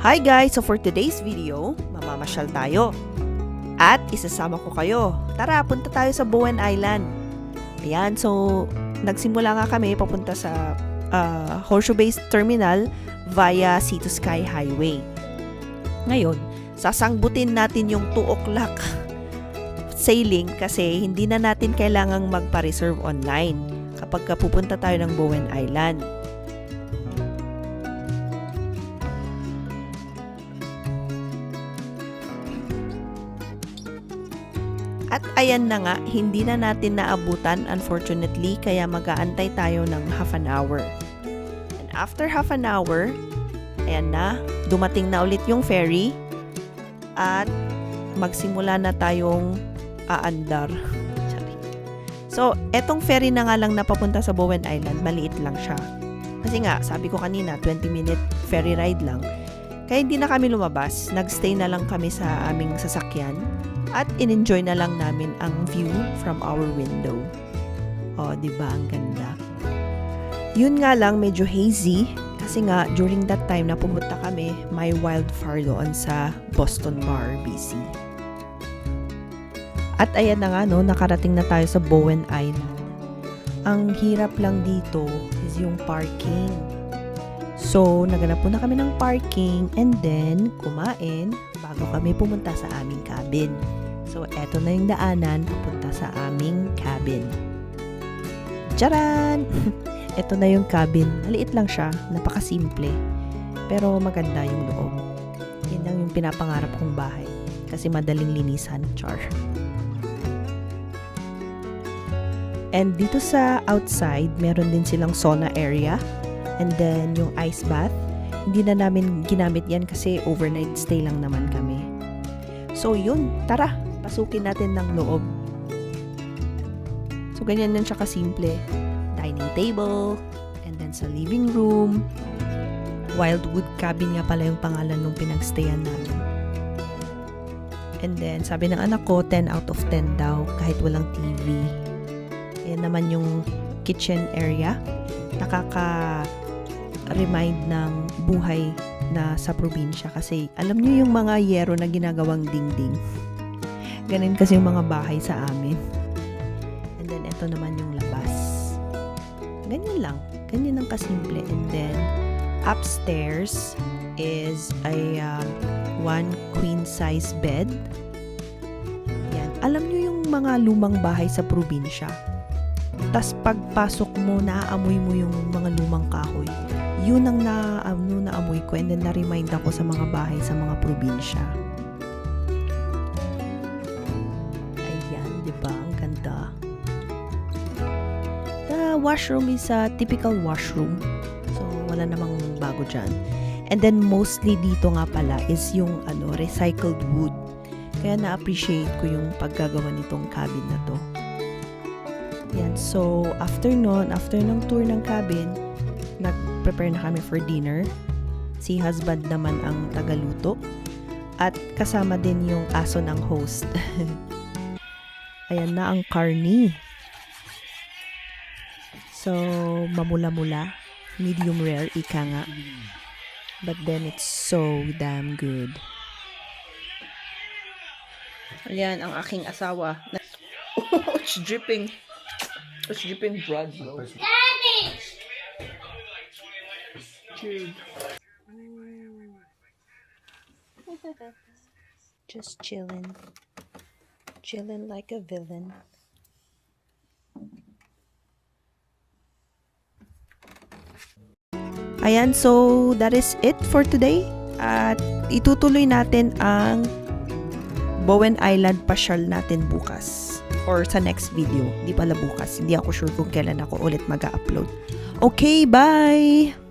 Hi guys! So for today's video, mamamasyal tayo. At isasama ko kayo. Tara, punta tayo sa Bowen Island. Ayan, so nagsimula nga kami papunta sa Horseshoe Bay Terminal via Sea to Sky Highway. Ngayon, sasangbutin natin yung 2 o'clock sailing kasi hindi na natin kailangang magpa-reserve online kapag pupunta tayo ng Bowen Island. At ayan na nga, hindi na natin naabutan unfortunately kaya mag-aantay tayo ng half an hour. And after half an hour, ayan na, dumating na ulit yung ferry at magsimula na tayong aandar. So, etong ferry na nga lang napapunta sa Bowen Island, maliit lang siya. Kasi nga, sabi ko kanina, 20-minute ferry ride lang. Kaya hindi na kami lumabas, nagstay na lang kami sa aming sasakyan. At in-enjoy na lang namin ang view from our window. Oh, di ba ang ganda? Yun nga lang medyo hazy kasi nga during that time na pumunta kami, may wildfire doon sa Boston Bar, BC. At ayan na nga no, nakarating na tayo sa Bowen Island. Ang hirap lang dito is yung parking. So, naganap po na kami ng parking and then kumain bago kami pumunta sa aming cabin. So, eto na yung daanan papunta sa aming cabin. Charan! Eto na yung cabin. Maliit lang siya. Napakasimple. Pero maganda yung loob. Yan lang yung pinapangarap kong bahay. Kasi madaling linisan. Char. And dito sa outside, meron din silang sauna area. And then, yung ice bath. Hindi na namin ginamit yan kasi overnight stay lang naman kami. So, yun. Tara! Pasukin natin ng loob. So, ganyan lang siya kasimple. Dining table, and then sa living room. Wildwood Cabin nga pala yung pangalan nung pinagstayan namin. And then, sabi ng anak ko, 10 out of 10 daw, kahit walang TV. Ayan naman yung kitchen area. Nakaka-remind ng buhay na sa probinsya kasi alam niyo yung mga yero na ginagawang dingding. Ganun kasi yung mga bahay sa amin. And then, ito naman yung labas. Ganyan lang. Ganyan ang kasimple. And then, upstairs is a 1 queen size bed. Yan. Alam nyo yung mga lumang bahay sa probinsya. Tas pagpasok mo, naaamoy mo yung mga lumang kahoy. Yun ang naamoy ko. And then, na-remind ako sa mga bahay sa mga probinsya. Washroom is a typical washroom. So, wala namang bago dyan. And then, mostly dito nga pala is yung recycled wood. Kaya na-appreciate ko yung paggagawa nitong cabin na to. Yan. So, after ng tour ng cabin, nag-prepare na kami for dinner. Si husband naman ang tagaluto. At kasama din yung aso ng host. Ayan na ang karni. So, mamula-mula. Medium rare, ika nga. But then, it's so damn good. Ayan, ang aking asawa. Oh, it's dripping. It's dripping blood, bro. Dude. Just chilling. Chilling like a villain. Ayan, so that is it for today. At itutuloy natin ang Bowen Island pasyal natin bukas. Or sa next video. Di pala bukas. Hindi ako sure kung kailan ako ulit mag-upload. Okay, bye!